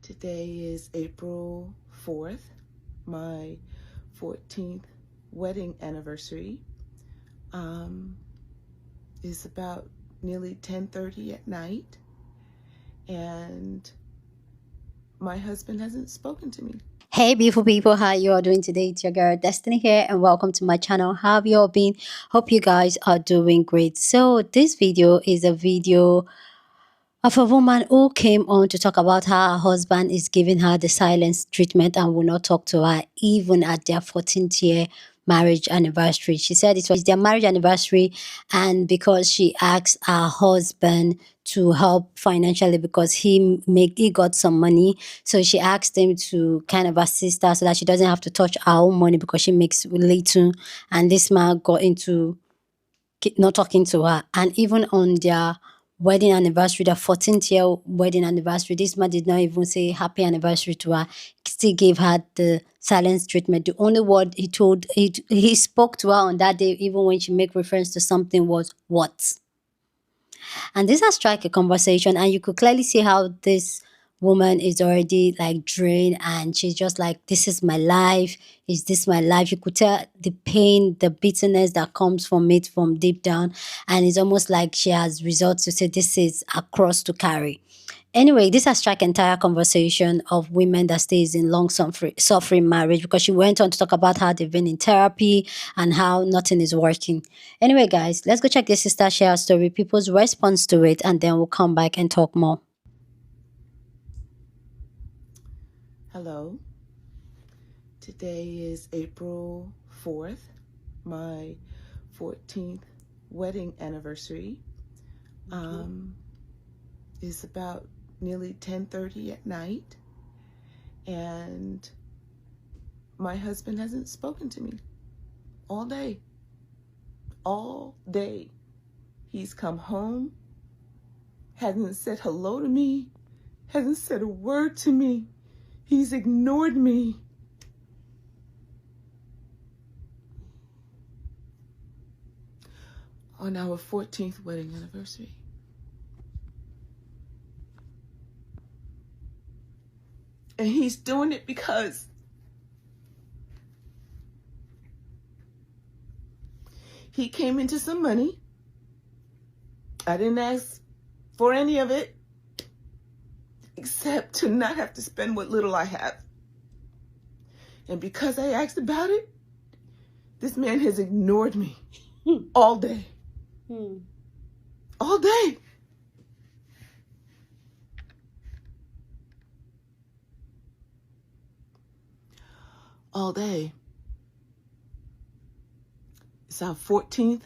Today is April 4th, my 14th wedding anniversary. It's about nearly 10:30 at night, and my husband hasn't spoken to me. Hey beautiful people, how you all doing today? It's your girl Destiny here and welcome to my channel. How have you all been? Hope you guys are doing great. So this video is a video of a woman who came on to talk about how her husband is giving her the silence treatment and will not talk to her even at their 14th year marriage anniversary. She said it was their marriage anniversary, and because she asked her husband to help financially because he got some money, so she asked him to kind of assist her so that she doesn't have to touch her own money because she makes little, and this man got into not talking to her. And even on their wedding anniversary, the 14th year wedding anniversary, this man did not even say happy anniversary to her. He still gave her the silence treatment. The only word he spoke to her on that day, even when she made reference to something, was what. And this has struck a conversation, and you could clearly see how this woman is already like drained, and she's just like, this is my life. Is this my life? You could tell the pain, the bitterness that comes from it from deep down. And it's almost like she has resorted to say this is a cross to carry. Anyway, this has struck entire conversation of women that stays in long suffering marriage, because she went on to talk about how they've been in therapy and how nothing is working. Anyway, guys, let's go check this sister share story, people's response to it, and then we'll come back and talk more. Hello. Today is April 4th, my 14th wedding anniversary. It's about nearly 10:30 at night, and my husband hasn't spoken to me all day. All day. He's come home, hasn't said hello to me, hasn't said a word to me. He's ignored me. On our 14th wedding anniversary. And he's doing it because he came into some money. I didn't ask for any of it, except to not have to spend what little I have. And because I asked about it, this man has ignored me all day. All day. All day. It's our 14th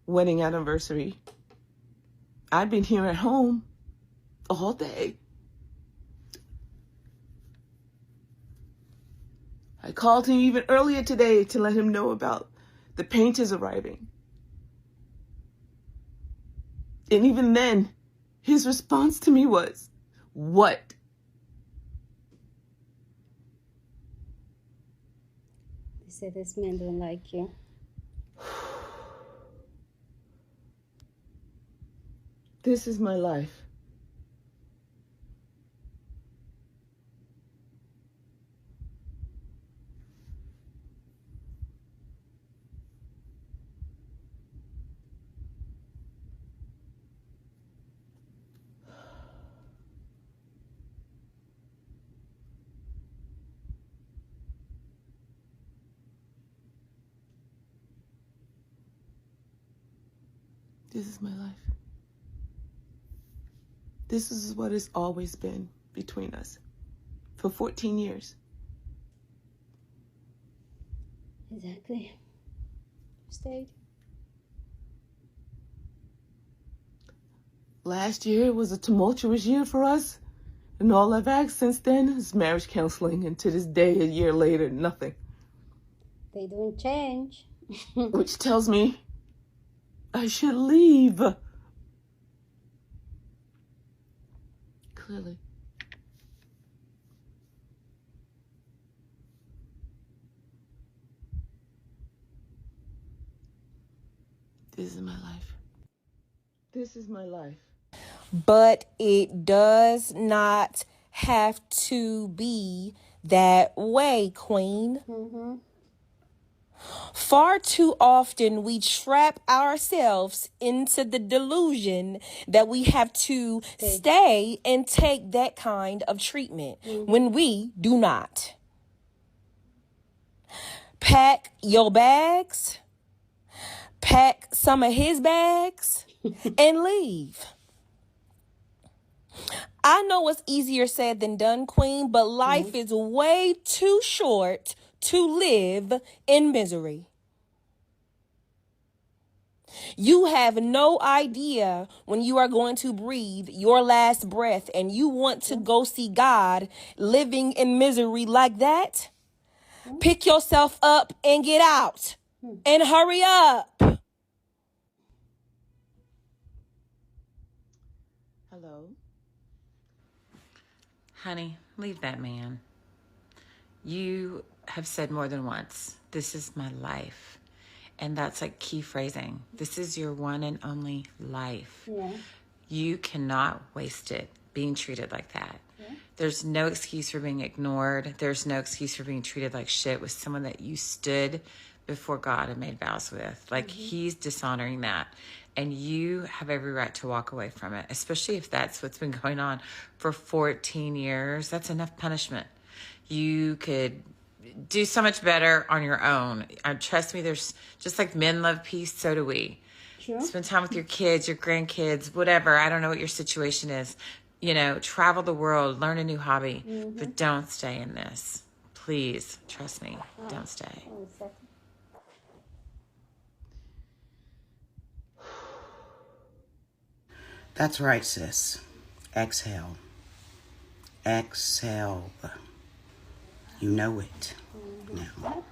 wedding anniversary. I've been here at home all day. I called him even earlier today to let him know about the painters arriving. And even then, his response to me was, what? They say this man don't like you. This is my life. This is my life. This is what has always been between us for 14 years. Exactly. Stayed. Last year was a tumultuous year for us, and all I've asked since then is marriage counseling, and to this day, a year later, nothing. They don't change. Which tells me I should leave. Clearly. This is my life. This is my life. But it does not have to be that way, Queen. Far too often we trap ourselves into the delusion that we have to stay and take that kind of treatment when we do not. Pack your bags, pack some of his bags, and leave. I know it's easier said than done, Queen, but life is way too short to live in misery. You have no idea when you are going to breathe your last breath, and you want to go see God living in misery like that. Pick yourself up and get out and hurry up. Hello? Honey, leave that man. You have said more than once, this is my life. And that's like key phrasing. This is your one and only life. Yeah. You cannot waste it being treated like that. Yeah. There's no excuse for being ignored. There's no excuse for being treated like shit with someone that you stood before God and made vows with. Like, he's dishonoring that. And you have every right to walk away from it, especially if that's what's been going on for 14 years. That's enough punishment. You could do so much better on your own. Trust me, there's just like men love peace, so do we. Sure. Spend time with your kids, your grandkids, whatever. I don't know what your situation is. You know, travel the world, learn a new hobby, but don't stay in this. Please, trust me, don't stay. That's right, sis. Exhale. Exhale. You know it now.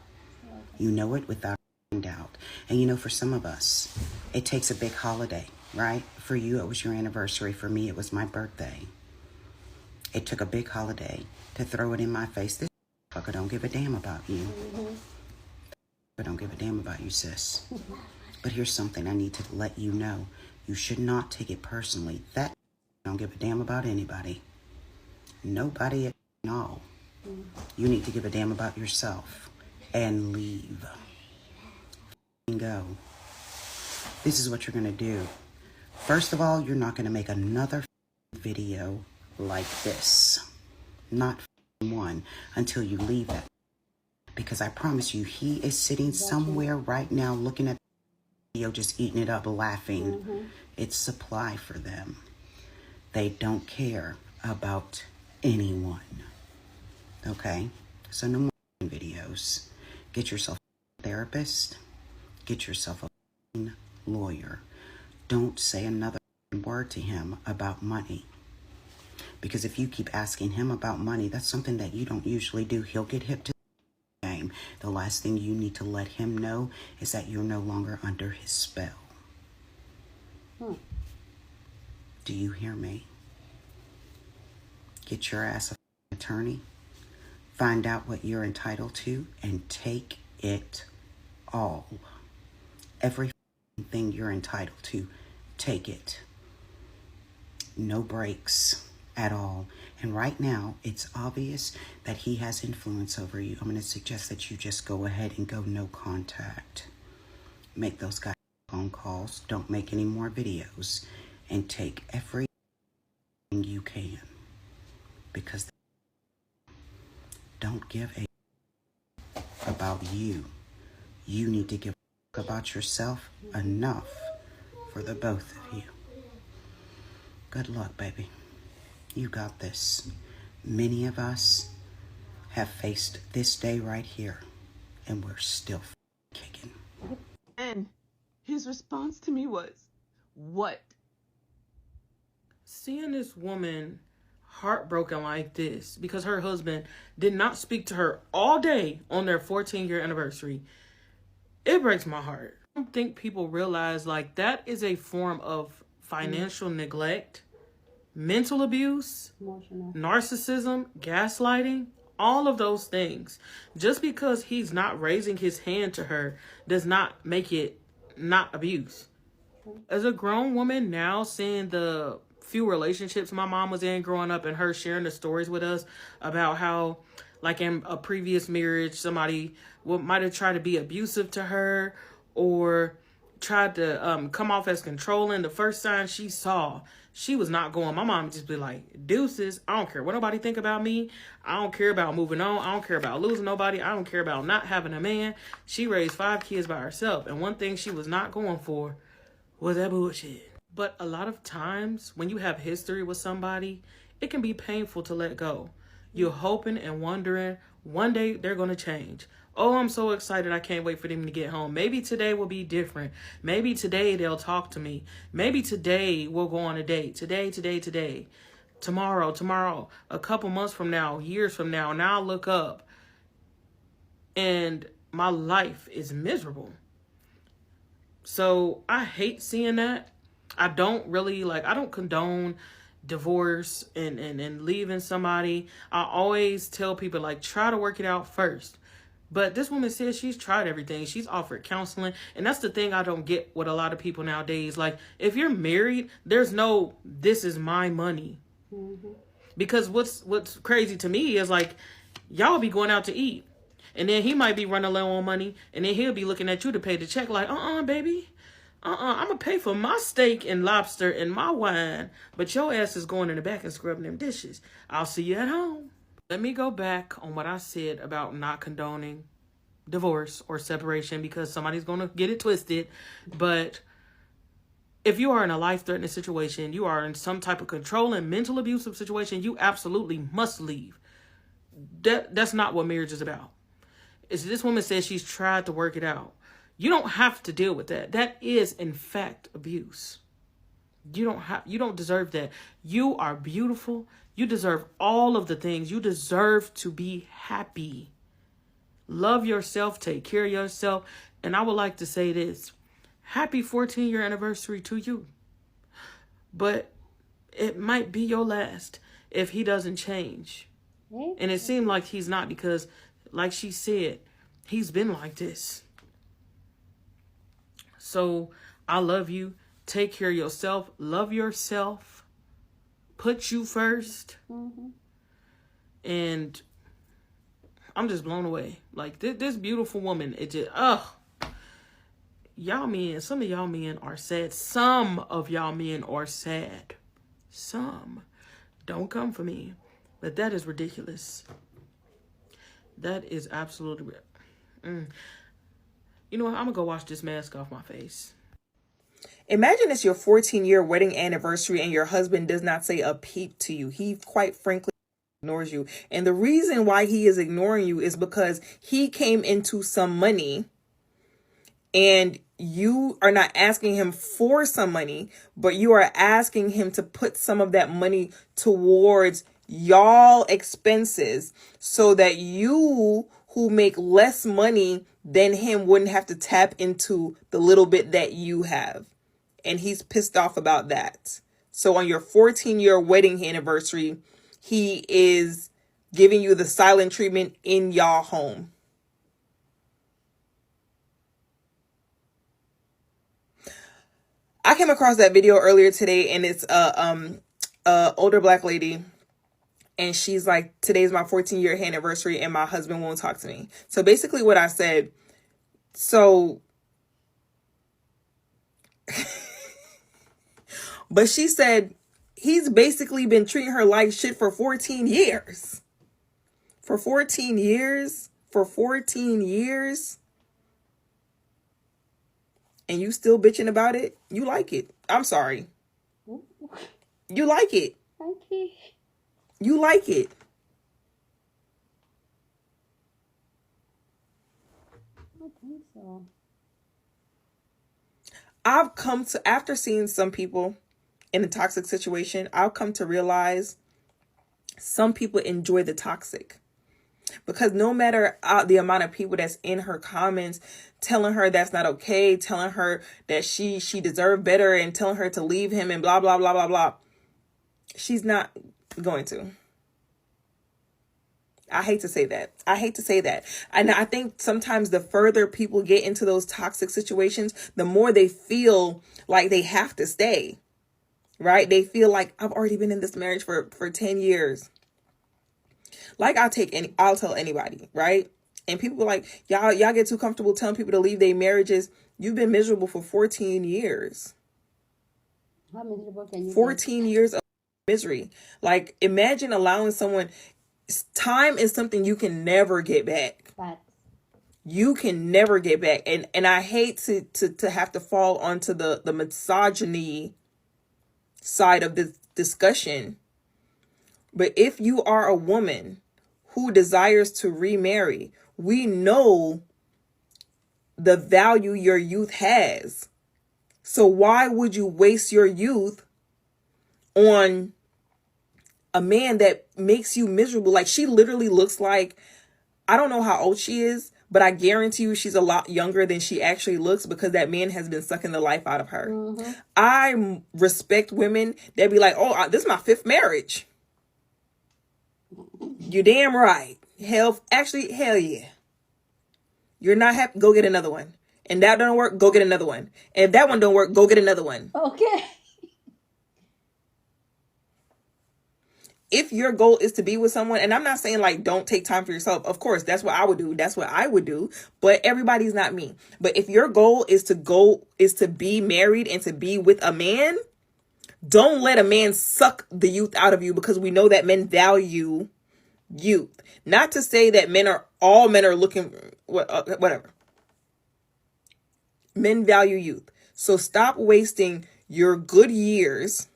You know it without doubt. And you know, for some of us, it takes a big holiday, right? For you, it was your anniversary. For me, it was my birthday. It took a big holiday to throw it in my face. This fucker don't give a damn about you. I don't give a damn about you, sis. But here's something I need to let you know. You should not take it personally. That don't give a damn about anybody. Nobody at all. You need to give a damn about yourself and leave. Go. This is what you're going to do. First of all, you're not going to make another video like this. Not one until you leave that. Because I promise you, he is sitting somewhere right now looking at the video, just eating it up, laughing. It's supply for them. They don't care about anyone. Okay? So no more videos. Get yourself a therapist. Get yourself a lawyer. Don't say another word to him about money. Because if you keep asking him about money, that's something that you don't usually do. He'll get hip to the game. The last thing you need to let him know is that you're no longer under his spell. Do you hear me? Get your ass an attorney. Find out what you're entitled to and take it all. Everything you're entitled to, take it. No breaks at all. And right now, it's obvious that he has influence over you. I'm going to suggest that you just go ahead and go no contact. Make those guys phone calls. Don't make any more videos. And take everything you can. Because don't give a about you. You need to give about yourself enough for the both of you. Good luck, baby. You got this. Many of us have faced this day right here, and we're still kicking. And his response to me was, what? Seeing this woman heartbroken like this because her husband did not speak to her all day on their 14-year anniversary, it breaks my heart. I don't think people realize like that is a form of financial neglect, mental abuse, narcissism, gaslighting, all of those things. Just because he's not raising his hand to her does not make it not abuse. As a grown woman now, seeing the few relationships my mom was in growing up, and her sharing the stories with us about how, like, in a previous marriage, somebody might have tried to be abusive to her or tried to come off as controlling. The first sign she saw, she was not going. My mom would just be like, deuces, I don't care what nobody think about me. I don't care about moving on. I don't care about losing nobody. I don't care about not having a man. She raised 5 kids by herself. And one thing she was not going for was that bullshit. But a lot of times when you have history with somebody, it can be painful to let go. You're hoping and wondering one day they're going to change. Oh, I'm so excited. I can't wait for them to get home. Maybe today will be different. Maybe today they'll talk to me. Maybe today we'll go on a date. Today. Tomorrow, a couple months from now, years from now. Now I look up and my life is miserable. So I hate seeing that. I don't condone divorce and leaving somebody. I always tell people, like, try to work it out first. But this woman says she's tried everything. She's offered counseling. And that's the thing I don't get with a lot of people nowadays. Like, if you're married, there's no, this is my money. Mm-hmm. Because what's crazy to me is, like, y'all be going out to eat. And then he might be running low on money. And then he'll be looking at you to pay the check like, baby. I'm going to pay for my steak and lobster and my wine. But your ass is going in the back and scrubbing them dishes. I'll see you at home. Let me go back on what I said about not condoning divorce or separation, because somebody's going to get it twisted. But if you are in a life-threatening situation, you are in some type of controlling, mental abusive situation, you absolutely must leave. That's not what marriage is about. This woman says she's tried to work it out. You don't have to deal with that. That is, in fact, abuse. You don't deserve that. You are beautiful. You deserve all of the things. You deserve to be happy. Love yourself. Take care of yourself. And I would like to say this. Happy 14-year anniversary to you. But it might be your last if he doesn't change. And it seemed like he's not, because, like she said, he's been like this. So I love you. Take care of yourself. Love yourself. Put you first. Mm-hmm. And I'm just blown away. Like, this beautiful woman, it just, y'all men, some of y'all men are sad. Some of y'all men are sad. Some. Don't come for me. But that is ridiculous. That is absolutely You know what? I'm going to go wash this mask off my face. Imagine it's your 14-year wedding anniversary and your husband does not say a peep to you. He quite frankly ignores you. And the reason why he is ignoring you is because he came into some money and you are not asking him for some money, but you are asking him to put some of that money towards y'all expenses so that you, who make less money than him, wouldn't have to tap into the little bit that you have. And he's pissed off about that. So on your 14-year wedding anniversary, he is giving you the silent treatment in y'all home. I came across that video earlier today, and it's a older black lady. And she's like, today's my 14-year anniversary and my husband won't talk to me. So basically what I said, but she said, he's basically been treating her like shit for 14 years. For 14 years? For 14 years? And you still bitching about it? You like it. I'm sorry. You like it. Okay. You like it. I don't think so. I've come to, after seeing some people in a toxic situation, I've come to realize some people enjoy the toxic. Because no matter the amount of people that's in her comments telling her that's not okay, telling her that she deserved better and telling her to leave him and blah, blah, blah, blah, blah, she's not going to. I hate to say that. And I think sometimes the further people get into those toxic situations, the more they feel like they have to stay. right? They feel like I've already been in this marriage for 10 years. Like I'll tell anybody, right? And people are like, y'all get too comfortable telling people to leave their marriages. You've been miserable for 14 years. How miserable can you 14 years of misery. Like, imagine allowing someone, time is something you can never get back. But You can never get back. And I hate to have to fall onto the misogyny side of this discussion. But if you are a woman who desires to remarry, we know the value your youth has. So why would you waste your youth on a man that makes you miserable? Like, she literally looks like, I don't know how old she is, but I guarantee you she's a lot younger than she actually looks, because that man has been sucking the life out of her. Mm-hmm. I respect women that be like, oh, this is my 5th marriage. You're damn right. Hell yeah. You're not happy, go get another one. And that don't work, go get another one. And if that one don't work, go get another one. okay. If your goal is to be with someone, and I'm not saying like don't take time for yourself. Of course, that's what I would do. That's what I would do. But everybody's not me. But if your goal is to be married and to be with a man, don't let a man suck the youth out of you, because we know that men value youth. Not to say that all men are looking, whatever. Men value youth. So stop wasting your good years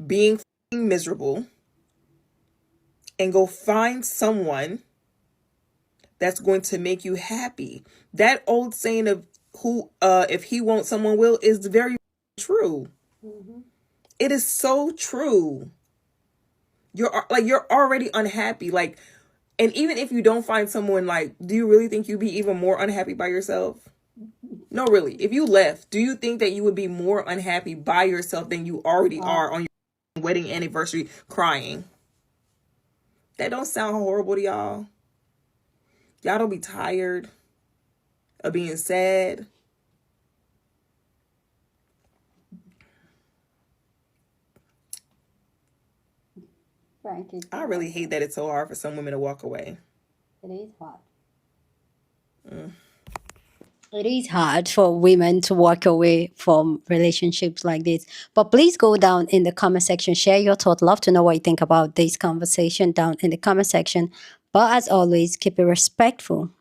being miserable and go find someone that's going to make you happy. That old saying of if he wants someone will is very true. Mm-hmm. It is so true. You're already unhappy. Like, and even if you don't find someone, like, do you really think you'd be even more unhappy by yourself? No, really. If you left, do you think that you would be more unhappy by yourself than you already are on your wedding anniversary crying? That don't sound horrible to y'all. Y'all don't be tired of being sad. Frankie, I really hate that it's so hard for some women to walk away. it is hard. It is hard for women to walk away from relationships like this. But please go down in the comment section, share your thought. Love to know what you think about this conversation down in the comment section. But as always, keep it respectful.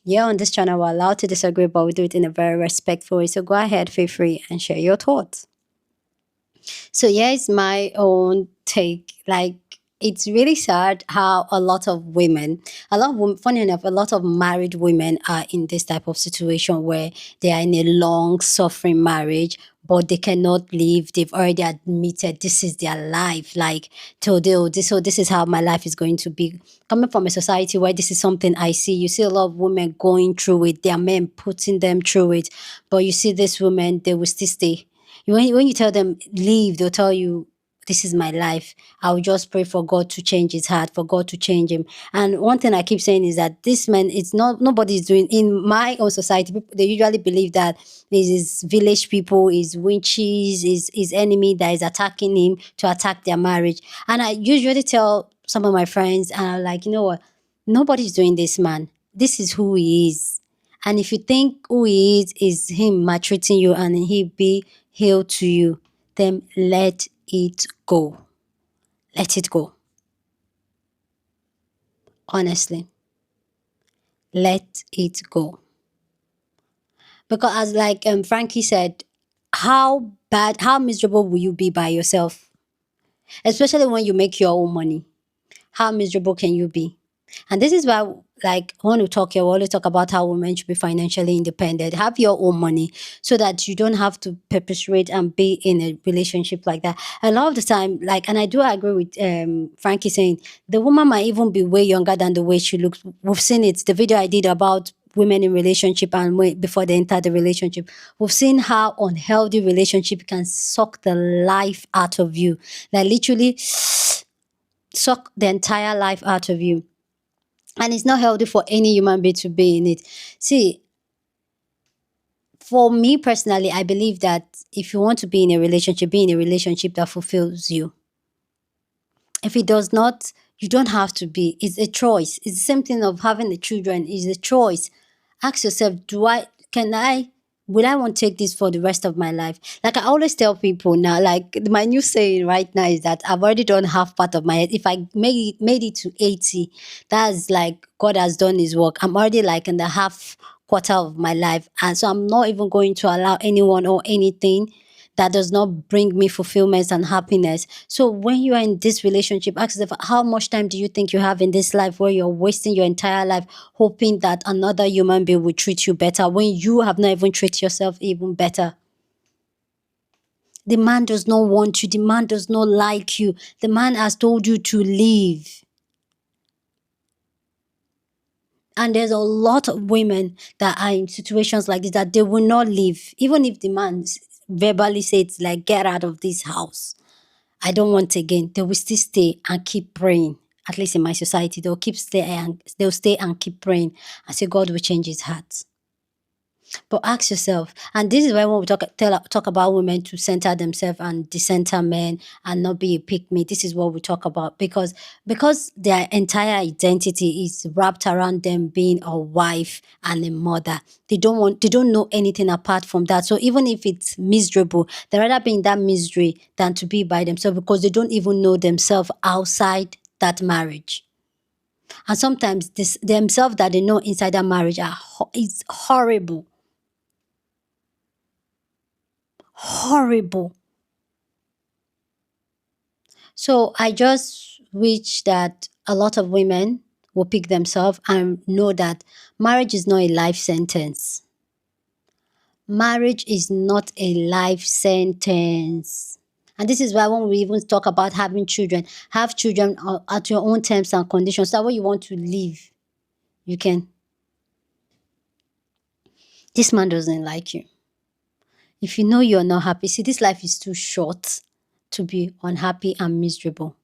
Yeah, on this channel, we're allowed to disagree, but we do it in a very respectful way. So go ahead, feel free and share your thoughts. So here's my own take. Like, it's really sad how funny enough, a lot of married women are in this type of situation where they are in a long suffering marriage, but they cannot leave. They've already admitted this is their life. Like, this is how my life is going to be. Coming from a society where this is something I see, you see a lot of women going through it, their men putting them through it, but you see this women, they will still stay. When you tell them leave, they'll tell you, this is my life. I will just pray for God to change his heart, for God to change him. And one thing I keep saying is that this man, nobody's doing, in my own society, people, they usually believe that his village people, his witches, his enemy that is attacking him to attack their marriage. And I usually tell some of my friends, and I'm like, you know what? Nobody's doing this, man. This is who he is. And if you think who he is him maltreating you and he be healed to you, then let it go. Let it go. Honestly. Let it go. Because as like Frankie said, how miserable will you be by yourself? Especially when you make your own money. How miserable can you be? And this is why, like, when we talk here, we always talk about how women should be financially independent. Have your own money so that you don't have to perpetuate and be in a relationship like that. A lot of the time, like, and I do agree with Frankie saying the woman might even be way younger than the way she looks. We've seen it. The video I did about women in relationship and before they enter the relationship, we've seen how unhealthy relationship can suck the life out of you. Like, literally suck the entire life out of you. And it's not healthy for any human being to be in it. See, for me personally, I believe that if you want to be in a relationship, be in a relationship that fulfills you. If it does not, you don't have to be. It's a choice. It's the same thing of having the children. It's a choice. Ask yourself, will I want to take this for the rest of my life? Like I always tell people now, like my new saying right now is that I've already done half part of my head. If I made it to 80, that's like God has done his work. I'm already like in the half quarter of my life. And so I'm not even going to allow anyone or anything that does not bring me fulfillment and happiness. So when you are in this relationship, ask yourself, how much time do you think you have in this life where you're wasting your entire life hoping that another human being will treat you better when you have not even treated yourself even better? The man does not want you. The man does not like you. The man has told you to leave. And there's a lot of women that are in situations like this that they will not leave. Even if the man verbally says like, get out of this house, I don't want again, they will still stay and keep praying. At least in my society, they'll stay and keep praying and say God will change his heart. But ask yourself, and this is why when we talk about women to center themselves and decenter men and not be a pick me, this is what we talk about, because their entire identity is wrapped around them being a wife and a mother. They don't know anything apart from that. So even if it's miserable, they'd rather be in that misery than to be by themselves, because they don't even know themselves outside that marriage. And sometimes themselves that they know inside that marriage is horrible. Horrible. So I just wish that a lot of women will pick themselves and know that marriage is not a life sentence. Marriage is not a life sentence. And this is why when we even talk about having children, have children at your own terms and conditions. That way you want to live, you can. This man doesn't like you. If you know you're not happy, see, this life is too short to be unhappy and miserable.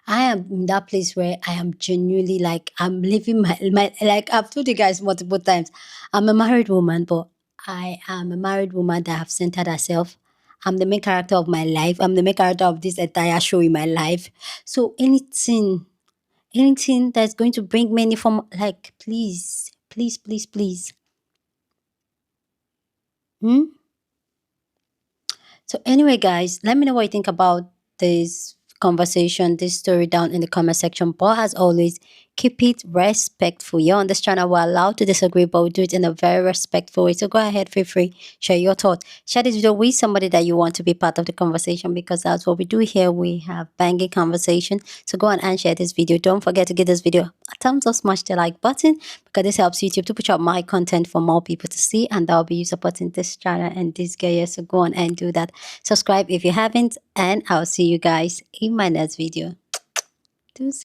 I am in that place where I am genuinely like, I'm living my like I've told you guys multiple times, I'm a married woman, but I am a married woman that have centered herself. I'm the main character of my life. I'm the main character of this entire show in my life. So anything that's going to bring me any form, like, please. So anyway, guys, let me know what you think about this conversation, this story down in the comment section. But as always, keep it respectful. You're on this channel, we're allowed to disagree, but we do it in a very respectful way. So go ahead, feel free, share your thoughts. Share this video with somebody that you want to be part of the conversation, because that's what we do here. We have banging conversation. So go on and share this video. Don't forget to give this video a thumbs up, smash the like button, because this helps YouTube to push out my content for more people to see, and that'll be you supporting this channel and this guy here. So go on and do that. Subscribe if you haven't, and I'll see you guys in my next video. Deuces.